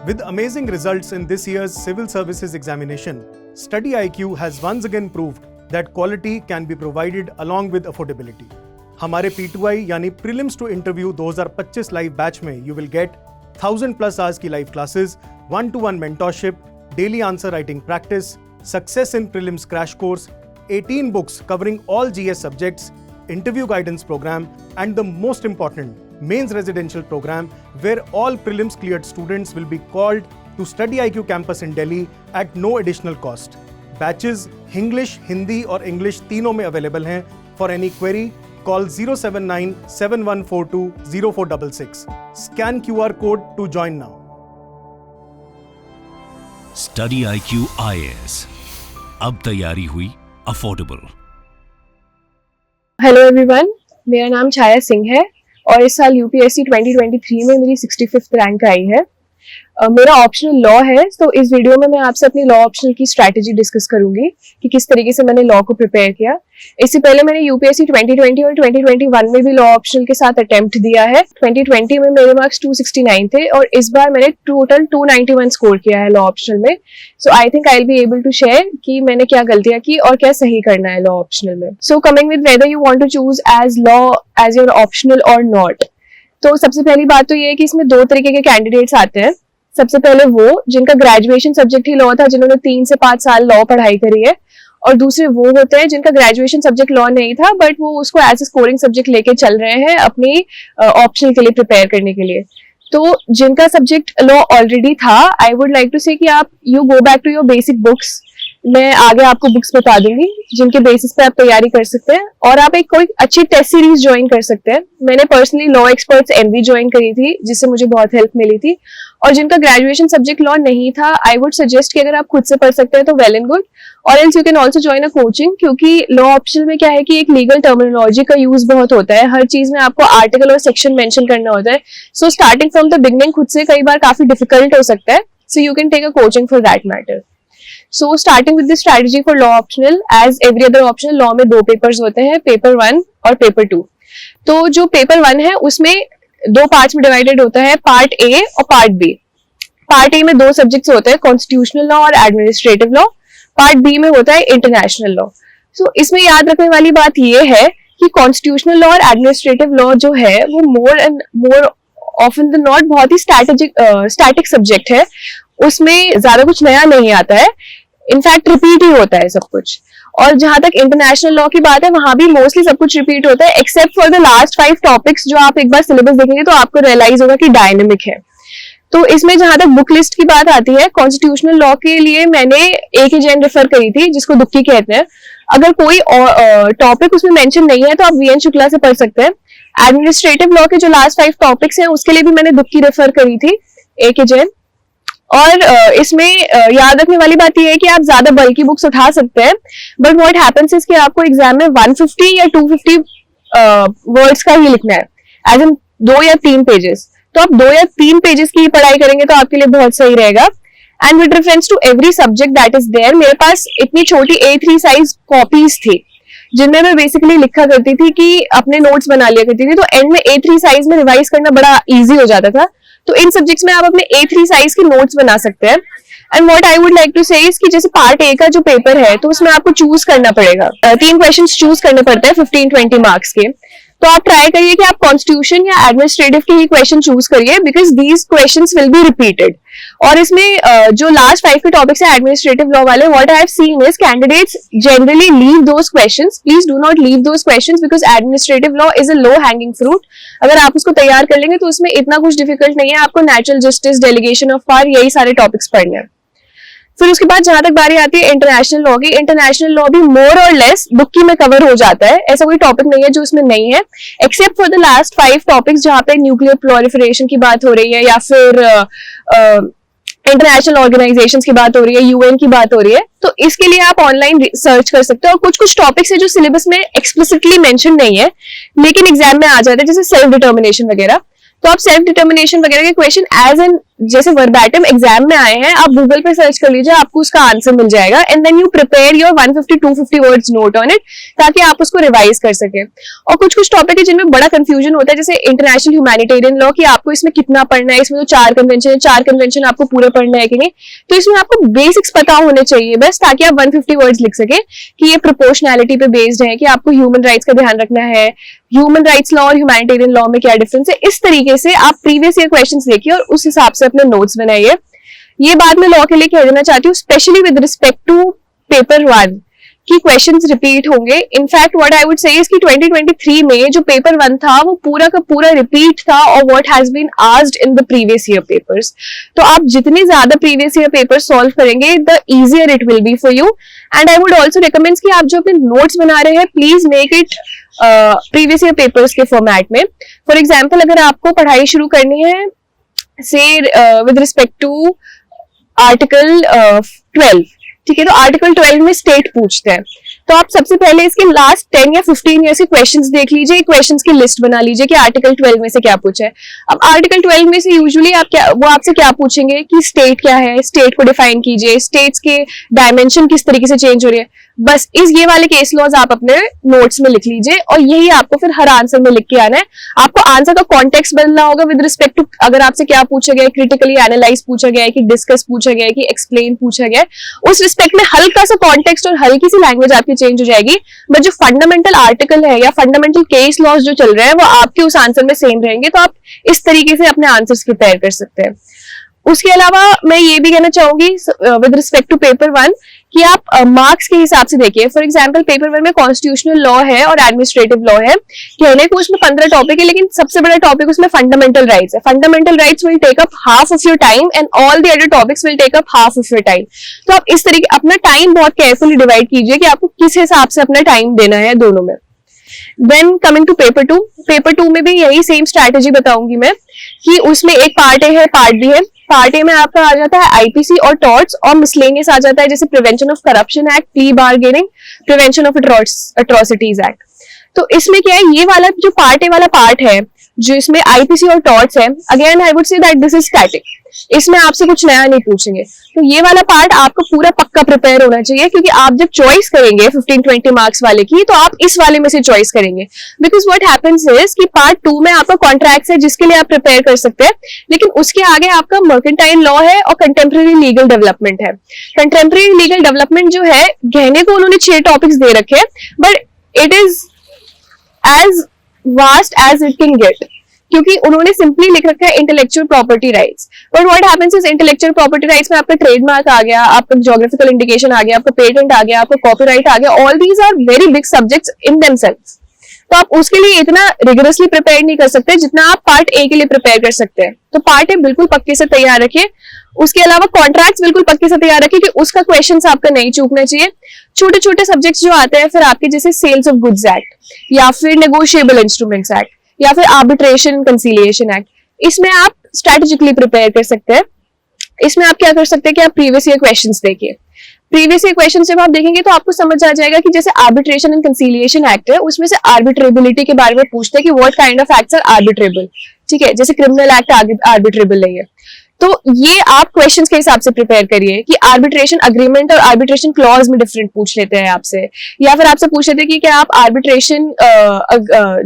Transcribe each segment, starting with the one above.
With amazing results in this year's Civil Services examination, Study IQ has once again proved that quality can be provided along with affordability. हमारे P2I यानी Prelims to Interview 2025 live batch में you will get 1000+ hours की live classes, 1-to-1 mentorship, daily answer writing practice, success in prelims crash course, 18 books covering all GS subjects, interview guidance program, and the most important, mains residential program where all prelims cleared students will be called to Study IQ campus in Delhi at no additional cost. Batches English, Hindi और English तीनों में available हैं. For any query, call 079-7142-0466. Scan QR code to join now. Study IQ IAS. अब तैयारी हुई affordable. Hello everyone, मेरा नाम छाया सिंह है और इस साल यूपीएससी 2023 में मेरी 65th रैंक आई है। मेरा ऑप्शनल लॉ है, तो इस वीडियो में मैं आपसे अपनी लॉ ऑप्शनल की स्ट्रैटेजी डिस्कस करूंगी कि किस तरीके से मैंने लॉ को प्रिपेयर किया। इससे पहले मैंने यूपीएससी 2020 और 2021 में भी लॉ ऑप्शनल के साथ अटेम्प्ट दिया है। 2020 में मेरे मार्क्स 269 थे और इस बार मैंने टोटल 291 स्कोर किया है लॉ ऑप्शनल में। So I think I will be able to share कि मैंने क्या गलतियां की और क्या सही करना है लॉ ऑप्शनल में। So coming with whether you want to choose as law as your optional और नॉट, तो सबसे पहली बात तो ये है कि इसमें दो तरीके के कैंडिडेट्स आते हैं। सबसे पहले वो जिनका ग्रेजुएशन सब्जेक्ट ही लॉ था, जिन्होंने 3 से 5 साल लॉ पढ़ाई करी है, और दूसरे वो होते हैं जिनका ग्रेजुएशन सब्जेक्ट लॉ नहीं था बट वो उसको एज ए स्कोरिंग सब्जेक्ट लेके चल रहे हैं अपनी ऑप्शनल के लिए प्रिपेयर करने के लिए। तो जिनका सब्जेक्ट लॉ ऑलरेडी था, आई वुड लाइक टू से कि आप you go back to your basic books. मैं आगे आपको बुक्स बता दूंगी जिनके बेसिस पे आप तैयारी कर सकते हैं, और आप एक कोई अच्छी टेस्ट सीरीज ज्वाइन कर सकते हैं। मैंने पर्सनली लॉ एक्सपर्ट्स एमवी ज्वाइन करी थी जिससे मुझे बहुत हेल्प मिली थी। और जिनका ग्रेजुएशन सब्जेक्ट लॉ नहीं था, आई वुड सजेस्ट कि अगर आप खुद से पढ़ सकते हैं तो वेल एंड गुड, और else you can also join a coaching, क्योंकि लॉ ऑप्शनल में क्या है कि एक लीगल टर्मिनोलॉजी का यूज बहुत होता है। हर चीज में आपको आर्टिकल और सेक्शन मेंशन करना होता है। So starting from the beginning खुद से कई बार काफी डिफिकल्ट हो सकता है। So you can take a coaching for that matter. So starting with the strategy for law optional, as every other optional, law में 2 पेपर्स होते हैं, पेपर 1 और पेपर 2। तो जो पेपर 1 है उसमें 2 पार्ट्स में डिवाइडेड होता है, पार्ट ए और पार्ट बी। पार्ट ए में 2 सब्जेक्ट्स होते हैं, कॉन्स्टिट्यूशनल लॉ और एडमिनिस्ट्रेटिव लॉ। पार्ट बी में होता है इंटरनेशनल लॉ। सो इसमें याद रखने वाली बात ये है कि कॉन्स्टिट्यूशनल लॉ और एडमिनिस्ट्रेटिव लॉ जो है वो मोर ऑफन देन नॉट बहुत ही स्टैटिक सब्जेक्ट है। उसमें ज्यादा कुछ नया नहीं आता है, इनफैक्ट रिपीट ही होता है सब कुछ। और जहां तक इंटरनेशनल लॉ की बात है, वहां भी मोस्टली सब कुछ रिपीट होता है except for the last 5 topics जो आप एक बार सिलेबस देखेंगे तो आपको रियलाइज होगा कि डायनेमिक है। तो इसमें जहां तक बुक लिस्ट की बात आती है, कॉन्स्टिट्यूशनल लॉ के लिए मैंने A.K. जैन रेफर करी थी जिसको दुक्की कहते हैं। अगर कोई टॉपिक उसमें मेंशन नहीं है तो आप VN शुक्ला से पढ़ सकते हैं। एडमिनिस्ट्रेटिव लॉ के जो लास्ट 5 टॉपिक्स हैं उसके लिए भी मैंने दुक्की रेफर करी थी, A.K. जैन। और इसमें याद रखने वाली बात यह है कि आप ज्यादा बल्कि बुक्स उठा सकते हैं, बट व्हाट हैपेंस इज कि आपको एग्जाम में 150 या 250 वर्ड्स का ही लिखना है, एज इन 2 या 3 पेजेस। तो आप 2 या 3 पेजेस की पढ़ाई करेंगे तो आपके लिए बहुत सही रहेगा। And with reference to every subject that is there, मेरे पास इतनी छोटी A3 साइज कॉपीज थी जिनमें मैं बेसिकली लिखा करती थी कि अपने नोट्स बना लिया करती थी। तो एंड में A3 साइज में रिवाइज करना बड़ा इजी हो जाता था। तो इन सब्जेक्ट्स में आप अपने A3 साइज के नोट्स बना सकते हैं। And what I would like to say is कि जैसे पार्ट ए का जो पेपर है तो उसमें आपको चूज करना पड़ेगा, 3 क्वेश्चंस चूज करने पड़ते हैं 15-20 मार्क्स के। तो आप ट्राई करिए कि आप कॉन्स्टिट्यूशन या एडमिनिस्ट्रेटिव के ही क्वेश्चन चूज करिए, because these questions will be repeated. और इसमें जो लास्ट 5 के टॉपिक्स है एडमिनिस्ट्रेटिव लॉ वाले, what I have seen is candidates generally leave those questions. Please do not leave those questions because administrative law is a low hanging fruit. अगर आप उसको तैयार कर लेंगे तो उसमें इतना कुछ डिफिकल्ट नहीं है, आपको natural justice, delegation of power, यही सारे टॉपिक्स पढ़ने हैं। फिर उसके बाद जहां तक बारी आती है इंटरनेशनल लॉ की, इंटरनेशनल लॉ भी मोर और लेस बुक्की में कवर हो जाता है। ऐसा कोई टॉपिक नहीं है जो उसमें नहीं है, except for the last 5 topics जहां पे न्यूक्लियर प्रोलिफरेशन की बात हो रही है या फिर इंटरनेशनल ऑर्गेनाइजेशंस की बात हो रही है, UN की बात हो रही है। तो इसके लिए आप ऑनलाइन सर्च कर सकते हो। और कुछ कुछ टॉपिक्स है जो सिलेबस में एक्सप्लिसिटली मेंशन नहीं है लेकिन एग्जाम में आ जाते हैं, जैसे सेल्फ डिटर्मिनेशन वगैरह। तो आप सेल्फ डिटर्मिनेशन वगैरह के क्वेश्चन एज एन जैसे वर्बैटम एग्जाम में आए हैं, आप गूगल पे सर्च कर लीजिए, आपको उसका आंसर मिल जाएगा, and then you prepare your 150-250 words note on it, ताकि आप उसको रिवाइज कर सके। और कुछ कुछ टॉपिक है जिनमें बड़ा कंफ्यूजन होता है, जैसे इंटरनेशनल ह्यूमैनिटेरियन लॉ, कि आपको इसमें कितना पढ़ना है, इसमें तो 4 कन्वेंशन है, 4 कन्वेंशन आपको पूरे पढ़ना है कि नहीं। तो इसमें आपको बेसिक्स पता होने चाहिए बस, ताकि आप 150 वर्ड्स लिख सके कि ये प्रोपोर्शनैलिटी पे बेस्ड है, कि आपको ह्यूमन राइट्स का ध्यान रखना है, ह्यूमन राइट्स लॉ और ह्यूमैनिटेरियन लॉ में क्या डिफरेंस है। इस तरीके से आप प्रीवियस ईयर क्वेश्चंस देखिए और उस हिसाब से अपने नोट्स बनाइए। ये बात मैं लॉ के लिए कह देना चाहती हूँ, specially with respect to paper 1 की क्वेश्चंस रिपीट होंगे। In fact what I would say is कि 2023 में जो पेपर 1 था वो पूरा का पूरा रिपीट था और what has been asked in the previous year papers. तो आप जितने ज्यादा प्रीवियस ईयर पेपर सॉल्व करेंगे the easier it will be for you. And I would also recommend कि आप जो अपने नोट्स बना रहे हैं please make it previous year papers के फॉर्मेट में। फॉर एग्जाम्पल अगर आपको पढ़ाई शुरू करनी है से विद रिस्पेक्ट टू आर्टिकल 12, ठीक है, तो आर्टिकल 12 में स्टेट पूछते हैं, तो आप सबसे पहले इसके लास्ट 10 या 15 ईयर्स के क्वेश्चंस देख लीजिए, क्वेश्चंस की लिस्ट बना लीजिए कि आर्टिकल 12 में से क्या पूछा है। अब आर्टिकल 12 में से यूजुअली वो आपसे क्या पूछेंगे कि स्टेट क्या है, स्टेट को डिफाइन कीजिए, स्टेट्स के डायमेंशन किस तरीके से चेंज हो रही है। बस ये वाले केस लॉज आप अपने नोट्स में लिख लीजिए और यही आपको फिर हर आंसर में लिख के आना है। आपको आंसर का कॉन्टेक्स्ट बदलना होगा विद रिस्पेक्ट टू अगर आपसे क्या पूछा गया है, क्रिटिकली एनालाइज पूछा गया है कि डिस्कस पूछा गया है कि एक्सप्लेन पूछा गया है, उस रिस्पेक्ट में हल्का सा कॉन्टेक्स्ट और हल्की सी लैंग्वेज आपकी चेंज हो जाएगी। बट जो फंडामेंटल आर्टिकल है या फंडामेंटल केस लॉज जो चल रहे हैं वो आपके उस आंसर में सेम रहेंगे। तो आप इस तरीके से अपने आंसर्स प्रिपेयर कर सकते हैं। उसके अलावा मैं ये भी कहना चाहूंगी विद रिस्पेक्ट टू पेपर 1 कि आप मार्क्स के हिसाब से देखिए। फॉर एग्जांपल पेपर 1 में कॉन्स्टिट्यूशनल लॉ है और एडमिनिस्ट्रेटिव लॉ है, कहने को उसमें 15 टॉपिक है, लेकिन सबसे बड़ा टॉपिक उसमें फंडामेंटल राइट्स है। Fundamental rights will take up half of your time and all the other topics will take up half of your time. तो आप इस तरीके अपना टाइम बहुत केयरफुली डिवाइड कीजिए कि आपको किस हिसाब से अपना टाइम देना है दोनों में। देन कमिंग टू पेपर 2 में भी यही सेम स्ट्रैटेजी बताऊंगी मैं कि उसमें एक पार्ट ए है, पार्ट बी है। पार्ट ए में आपका आ जाता है आईपीसी और टॉर्ट्स, और मिसलेनियस आ जाता है जैसे prevention of corruption act, plea bargaining, prevention of atrocities act. तो इसमें क्या है, ये वाला जो पार्ट ए वाला पार्ट है जो इसमें आईपीसी और टॉर्ट्स है, again I would say that this is static, इसमें आपसे कुछ नया नहीं पूछेंगे। तो ये वाला पार्ट आपको पूरा पक्का प्रिपेयर होना चाहिए, क्योंकि आप जब चॉइस करेंगे 15-20 मार्क्स वाले की तो आप इस वाले में से चॉइस करेंगे। बिकॉज व्हाट हैपेंस इज कि पार्ट 2 में आपका कॉन्ट्रैक्ट्स है जिसके लिए आप प्रिपेयर कर सकते हैं, लेकिन उसके आगे आपका मर्केंटाइल लॉ है और कंटेम्प्रेरी लीगल डेवलपमेंट है। कंटेम्प्रेरी लीगल डेवलपमेंट जो है, कहने को उन्होंने 6 टॉपिक्स दे रखे हैं, but it is as vast as it can get, क्योंकि उन्होंने सिंपली लिख रखा है intellectual property rights. But what happens is intellectual property rights में आपका ट्रेडमार्क आ गया, आपका ज्योग्राफिकल इंडिकेशन आ गया, आपका पेटेंट आ गया, आपका कॉपीराइट आ गया, all these are very big subjects in themselves. तो आप उसके लिए इतना रिगरसली प्रिपेयर नहीं कर सकते जितना आप पार्ट ए के लिए प्रिपेयर कर सकते हैं। तो पार्ट ए बिल्कुल पक्के से तैयार रखिए। उसके अलावा कॉन्ट्रैक्ट्स बिल्कुल पक्के से तैयार रखिए कि उसका क्वेश्चंस आपका नहीं चूकना चाहिए। छोटे छोटे सब्जेक्ट्स जो आते हैं फिर आपके, जैसे सेल्स ऑफ गुड्स एक्ट या फिर नेगोशिएबल इंस्ट्रूमेंट्स एक्ट या फिर आर्बिट्रेशन कंसिलिएशन एक्ट, इसमें आप स्ट्रेटेजिकली प्रिपेयर कर सकते हैं। इसमें आप क्या कर सकते हैं कि आप प्रीवियस ईयर क्वेश्चंस देखिए। प्रीवियस ईयर क्वेश्चन जब आप देखेंगे तो आपको समझ आ जाएगा कि जैसे आर्बिट्रेशन एंड कंसिलिएशन एक्ट है, उसमें से आर्बिट्रेबिलिटी के बारे में पूछते हैं कि what kind of acts are arbitrable, ठीक है, जैसे क्रिमिनल एक्ट आर्बिट्रेबल नहीं है। तो ये आप क्वेश्चंस के हिसाब से प्रिपेयर करिए कि आर्बिट्रेशन अग्रीमेंट और आर्बिट्रेशन क्लॉज में डिफरेंट पूछ लेते हैं आपसे, या फिर आपसे पूछ लेते हैं कि क्या आप आर्बिट्रेशन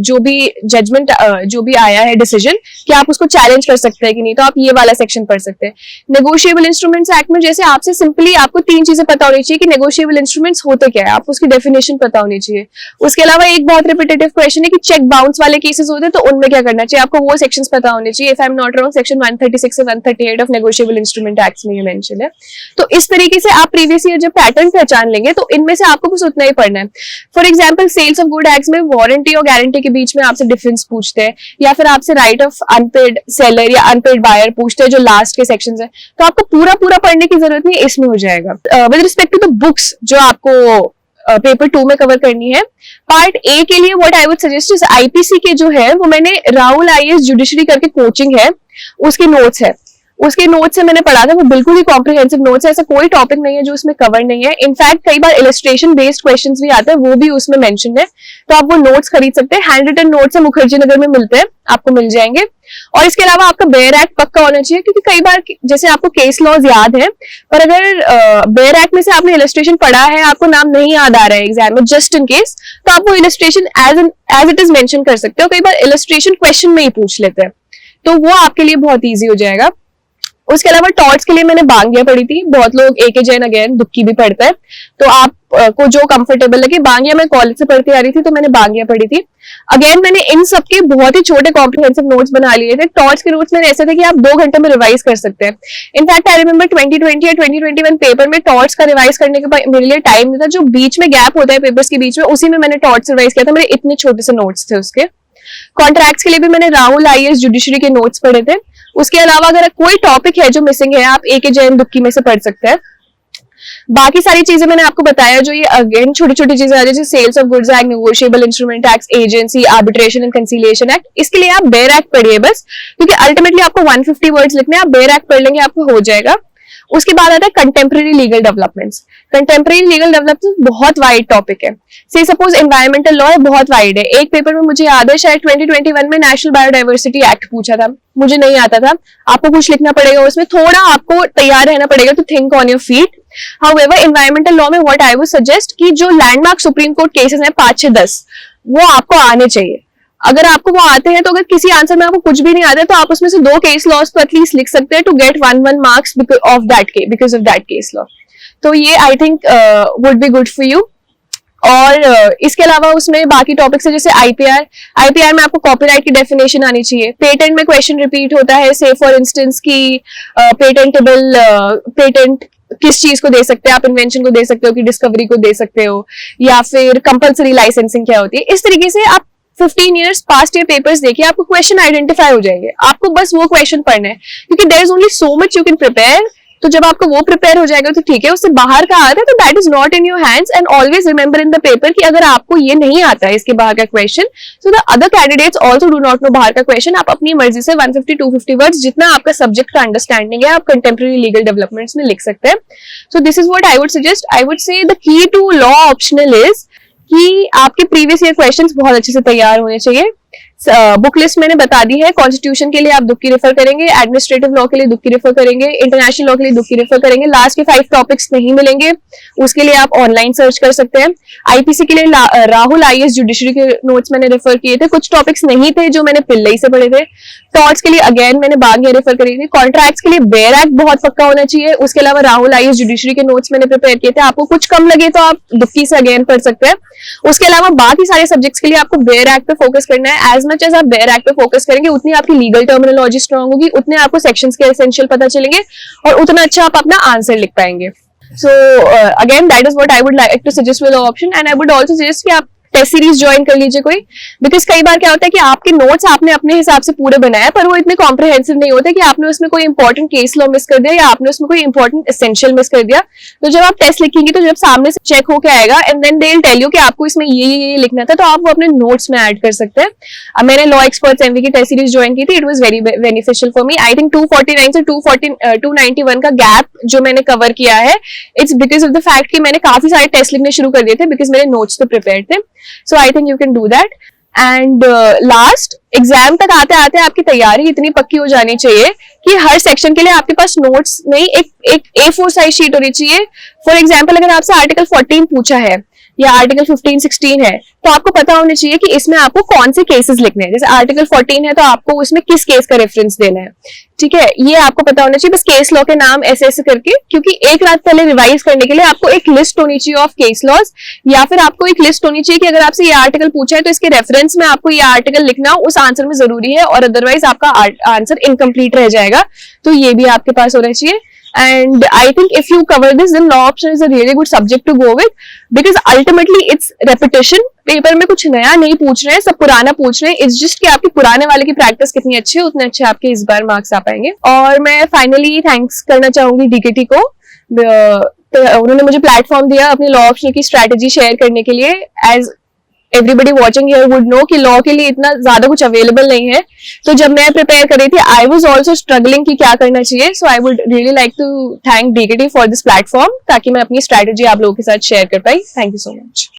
जो भी जजमेंट जो भी आया है डिसीजन, क्या आप उसको चैलेंज कर सकते हैं कि नहीं, तो आप ये वाला सेक्शन पढ़ सकते हैं। नेगोशिएबल इंस्ट्रूमेंट्स एक्ट में जैसे आपसे सिंपली आपको 3 चीजें पता होनी चाहिए कि नेगोशिएबल इंस्ट्रूमेंट्स होते क्या है, आपको उसकी डेफिनेशन पता होनी चाहिए। उसके अलावा एक बहुत रिपीटेटिव क्वेश्चन है कि चेक बाउंस वाले केसेस होते हैं तो उनमें क्या करना चाहिए, आपको वो सेक्शंस पता होने चाहिए। If I am not wrong section 136 से 138 ऑफ नेगोशिएबल इंस्ट्रूमेंट एक्ट्स में ये मेंशन है। तो इस तरीके से आप प्रीवियस ईयर जब पैटर्न पहचान लेंगे तो इनमें से आपको बस उतना ही पढ़ना है। For example sales of good acts में वारंटी और गारंटी के बीच में आपसे डिफरेंस पूछते हैं, या फिर आपसे राइट ऑफ अनपेड सेलर या अनपेड बायर पूछते हैं जो लास्ट के सेक्शंस है। तो आपको पूरा पढ़ने की जरूरत नहीं है, इसमें हो जाएगा। With respect to the books जो आपको पेपर 2 में कवर करनी है, पार्ट ए के लिए what I would suggest is IPC के जो है वो मैंने राहुल आईएएस जुडिशरी करके कोचिंग है उसके नोट्स है, उसके नोट्स से मैंने पढ़ा था, वो बिल्कुल ही कॉम्प्रिहेंसिव नोट्स है, ऐसा कोई टॉपिक नहीं है जो उसमें कवर नहीं है। इनफैक्ट कई बार इलस्ट्रेशन बेस्ड क्वेश्चंस भी आते हैं, वो भी उसमें मेंशन है, तो आप वो नोट्स खरीद सकते हैं। हैंड रिटन नोट्स है, मुखर्जी नगर में मिलते हैं, आपको मिल जाएंगे। और इसके अलावा आपका बेयर एक्ट पक्का होना चाहिए, क्योंकि कई बार जैसे आपको केस लॉज याद है, पर अगर बेयर एक्ट में से आपने इलस्ट्रेशन पढ़ा है, आपको नाम नहीं याद आ रहा है एग्जाम में, जस्ट इन केस, तो आप वो illustration as it is mention कर सकते हो। कई बार इलस्ट्रेशन क्वेश्चन में ही पूछ लेते हैं, तो वो आपके लिए बहुत ईजी हो जाएगा। उसके अलावा टॉर्च के लिए मैंने बांगिया पढ़ी थी। बहुत लोग एक जैन अगेन दुक्की भी पढ़ता है, तो आप को जो कंफर्टेबल लगे। बांगिया मैं कॉलेज से पढ़ती आ रही थी, तो मैंने बांगिया पढ़ी थी। अगेन मैंने इन सब के बहुत ही छोटे कॉम्प्रिहेंसिव नोट्स बना लिए थे। टॉर्च के नोट्स मेरे ऐसे थे कि आप 2 घंटे में रिवाइज कर सकते हैं। इनफैक्ट आई रिमेंबर 2020 या 2021 पेपर में टॉर्च का रिवाइज करने के मेरे लिए टाइम नहीं था। जो बीच में गैप होता है पेपर्स के बीच में, उसी में मैंने टॉर्च रिवाइज किया था। मेरे इतने छोटे से नोट्स थे उसके। कॉन्ट्रैक्ट्स के लिए भी मैंने राहुल आईएएस जुडिशरी के नोट्स पढ़े थे। उसके अलावा अगर कोई टॉपिक है जो मिसिंग है, आप एक जैन दुक्की में से पढ़ सकते हैं। बाकी सारी चीजें मैंने आपको बताया, जो ये अगेन छोटी छोटी चीजें आ जैसे sales of goods act, negotiable instrument act, agency, arbitration and conciliation act, इसके लिए आप बेयर एक्ट पढ़िए बस, क्योंकि अल्टीमेटली आपको 150 वर्ड्स लिखने हैं। आप बेयर एक्ट पढ़ लेंगे, आपको हो जाएगा। उसके बाद आता है contemporary legal developments. Contemporary legal development बहुत वाइड टॉपिक है। से सपोज एनवायरमेंटल लॉ है, बहुत वाइड है। एक पेपर में मुझे याद है शायद 2021 में नेशनल बायोडाइवर्सिटी एक्ट पूछा था, मुझे नहीं आता था। आपको कुछ लिखना पड़ेगा उसमें, थोड़ा आपको तैयार रहना पड़ेगा to think on your feet. However environmental law में व्हाट आई वुड सजेस्ट कि जो लैंडमार्क सुप्रीम कोर्ट केसेस हैं 5 से 10, वो आपको आने चाहिए। अगर आपको वो आते हैं, तो अगर किसी आंसर में आपको कुछ भी नहीं आता है, तो आप उसमें से 2 केस लॉस तो एटलीस्ट लिख सकते हैं to get 1 marks because of that case law. तो ये I think would be good for you. और इसके अलावा उसमें बाकी टॉपिक्स है जैसे आईपीआर में आपको कॉपीराइट की डेफिनेशन आनी चाहिए। पेटेंट में क्वेश्चन रिपीट होता है, से फॉर इंस्टेंस की पेटेंट किस चीज को दे सकते हैं आप, इन्वेंशन को दे सकते हो कि डिस्कवरी को दे सकते हो, या फिर कंपलसरी लाइसेंसिंग क्या होती है। इस तरीके से आप 15 ईयर्स पास्ट ईयर पेपर्स देखिए, आपको क्वेश्चन आइडेंटिफाई हो जाएंगे। आपको बस वो क्वेश्चन पढ़ना है, क्योंकि there is only so much you can prepare. तो जब आपको वो प्रिपेयर हो जाएगा तो ठीक है, उससे बाहर का आता है तो that is not in your hands. And always remember in the paper कि अगर आपको ये नहीं आता है इसके बाहर का question, so the other candidates also do not know बाहर का क्वेश्चन। आप अपनी मर्जी से 150-250 वर्ड्स जितना आपका सब्जेक्ट का अंडरस्टैंडिंग है, आप कंटेम्प्रेरी लीगल डेवलपमेंट्स में लिख सकते हैं। So this is what I would suggest. I would say the key to law optional is कि आपके प्रीवियस ईयर क्वेश्चंस बहुत अच्छे से तैयार होने चाहिए। बुक लिस्ट मैंने बता दी है। कॉन्स्टिट्यूशन के लिए आप दुक्की रेफर करेंगे, एडमिनिस्ट्रेटिव लॉ के लिए दुक्की रेफर करेंगे, इंटरनेशनल लॉ के लिए दुक्की रेफर करेंगे। लास्ट के 5 टॉपिक्स नहीं मिलेंगे, उसके लिए आप ऑनलाइन सर्च कर सकते हैं। आईपीसी के लिए राहुल आईएएस जुडिशरी के नोट्स मैंने रेफर किए थे। कुछ टॉपिक्स नहीं थे जो मैंने पिल्लई से पढ़े थे। टॉर्च के लिए अगेन मैंने बागिया रेफर करी थी। कॉन्ट्रैक्ट्स के लिए बेयर एक्ट बहुत पक्का होना चाहिए। उसके अलावा राहुल आईएएस जुडिशरी के नोट्स मैंने प्रिपेयर किए थे। आपको कुछ कम लगे तो आप दुक्की से अगेन पढ़ सकते हैं। उसके अलावा बाकी सारे सब्जेक्ट्स के लिए आपको बेयर एक्ट पे फोकस करना है। एज मच एज आप बेयर एक्ट पे फोकस करेंगे, उतनी आपकी लीगल टर्मिनोलॉजी स्ट्रांग होगी, उतने आपको सेक्शंस के एसेंशियल पता चलेंगे, और उतना अच्छा आप अपना आंसर लिख पाएंगे। So again, that is what I would like to suggest with the option, and I would also suggest कि आप टेस्ट सीरीज ज्वाइन कर लीजिए कोई, बिकॉज कई बार क्या होता है कि आपके नोट्स आपने अपने हिसाब से पूरे बनाया, पर वो इतने कॉम्प्रिहेंसिव नहीं होते कि आपने उसमें कोई इंपॉर्टेंट केस लॉ मिस कर दिया या आपने उसमें कोई इंपॉर्टेंट एसेंशियल मिस कर दिया। तो जब आप टेस्ट लिखेंगे, तो जब सामने से चेक होके आएगा and then they will tell you कि आपको इसमें ये लिखना था, तो आप वो अपने नोट्स में ऐड कर सकते हैं। अब मैंने लॉ एक्सपर्ट्स एमवी की टेस्ट सीरीज ज्वाइन की थी, it was very beneficial for me. I think 249 से 291 का गैप जो मैंने कवर किया है, it's because of the fact कि मैंने काफी सारे टेस्ट लिखने शुरू कर दिए थे, बिकॉज मेरे नोट्स तो प्रिपेयर्ड थे। So I think you can do that. And last exam तक आते आते आपकी तैयारी इतनी पक्की हो जानी चाहिए कि हर सेक्शन के लिए आपके पास नोट्स नहीं, एक A4 साइज शीट होनी चाहिए। फॉर एग्जाम्पल, अगर आपसे आर्टिकल 14 पूछा है या आर्टिकल 15-16 है, तो आपको पता होना चाहिए कि इसमें आपको कौन से केसेस लिखने हैं। जैसे आर्टिकल 14 है तो आपको उसमें किस केस का रेफरेंस देना है, ठीक है, ये आपको पता होना चाहिए। बस केस लॉ के नाम ऐसे ऐसे करके, क्योंकि एक रात पहले रिवाइज करने के लिए आपको एक लिस्ट होनी चाहिए ऑफ केस लॉज, या फिर आपको एक लिस्ट होनी चाहिए कि अगर आपसे ये आर्टिकल पूछा है तो इसके रेफरेंस में आपको ये आर्टिकल लिखना उस आंसर में जरूरी है, और अदरवाइज आपका आंसर इनकम्प्लीट रह जाएगा। तो ये भी आपके पास होना चाहिए। And I think if you cover this, then law option is a really good subject to go with, because ultimately it's repetition. Paper में कुछ नया नहीं पूछ रहे हैं, सब पुराना पूछ रहे हैं। इट्स जस्ट कि आपकी पुराने वाले की प्रैक्टिस कितनी अच्छी है, उतने अच्छे आपके इस बार मार्क्स आ पाएंगे। और मैं फाइनली थैंक्स करना चाहूंगी डीकेटी को, तो उन्होंने मुझे प्लेटफॉर्म दिया अपनी लॉ ऑप्शन की स्ट्रैटेजी शेयर करने के लिए। As everybody watching here would know कि लॉ के लिए इतना ज्यादा कुछ अवेलेबल नहीं है. तो जब मैं प्रिपेयर कर रही थी आई वॉज ऑल्सो स्ट्रगलिंग कि क्या करना चाहिए. So I would really like to thank DKT for this platform, ताकि मैं अपनी स्ट्रैटेजी आप लोगों के साथ शेयर कर पाई. Thank you so much.